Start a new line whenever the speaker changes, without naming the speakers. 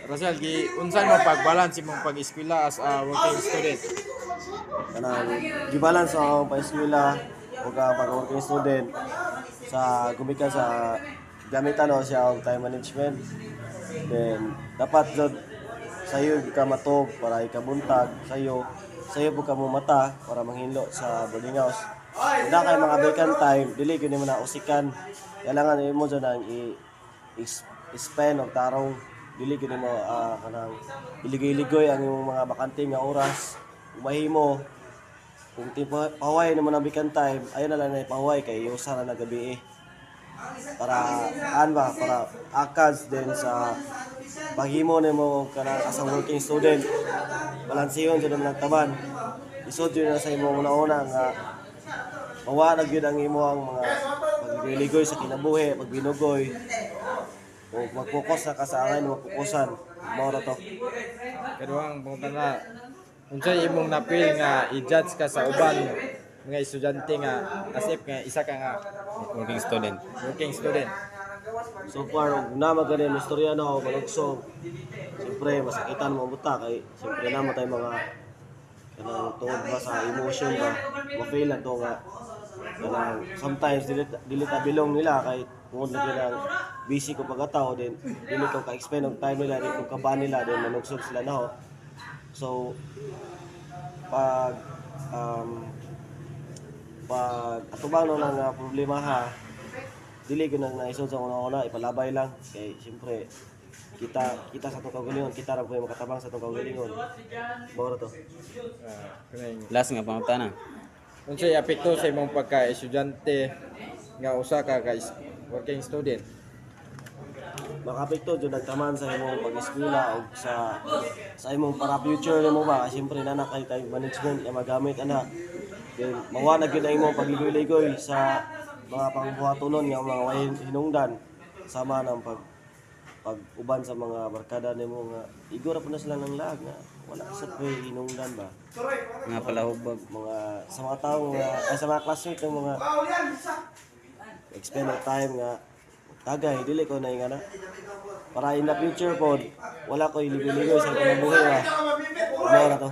Rosel, unsan mo pag-balance imong pag-eskwela as a working student?
Kanang gibalance sa akong pa-eskwela o pag-working student sa gumikan sa gamitan o siya og time management. Then dapat jud sayo ka matog para ikabuntag sayo po ka mo mata para manghinlo sa boarding house. Kung na kay mga vacant time, dili gyud nimo na usikan. Kailangan imo jud nang i-spend og tarong dili gyud nimo kanang iligoy-ligoy ang imong mga bakante nga oras. Kung mahimo kung pahuway nimo na vacant time, ayon na lang na pahuway kay usa na nagabi para para akas din sa paghimo nimo kanang as a working student balanseyon jud naman ang taban isod yun na sa imong una nga mawa na gyud ang imo ang mga pagligoy sa kinabuhi pagbinugoy o mag-focus na ka sa angay mo fokusan mao ra to.
Kaduhang pangutana na, unsay imong napil nga i-judge ka sa uban mga estudyante nga as if nga isa ka nga
Working student.
working student?
So far ug na magani mo istorya na o malugsog siyempre masakitan mo buta kay siyempre na matay mga kanang tungod ba sa emotion ba ma-feel na to nga kanang sometimes dili ta bilong nila kay tungod na kinang busy ko pagkatao din dili ko ka-expend og time nila dili ko kaban nila din malugsog sila na ho. So pag pag atubang no nga problema ha dili ko na naisod sa una-una ipalabay lang kay siyempre kita sa itong kaugalingon kita ra ko makatabang sa itong kaugalingon mao ra to.
Kanang
Last nga pangutana.
unsay apekto sa imong pagka-estudyante nga usa ka working student?
Makapekto jud nagtaman sa imong pag-eskwela o sa imong para future nimo ba siyempre na kay time management nga magamit ana then mawa na gyud ang imong pagligoy-ligoy sa mga pangbuhatonon nga mga hinungdan sama ng pag-uban sa mga barkada nimo nga igora po na sila ng lag nga wala sa hinungdan ba
Nga palahubog.
mga sa mga tao nga ay sa mga classmate ng mga expend ng time nga tagay dili ko na ingana para in the future pod wala ko iligoy-ligoy sa kinabuhi ba ano na to.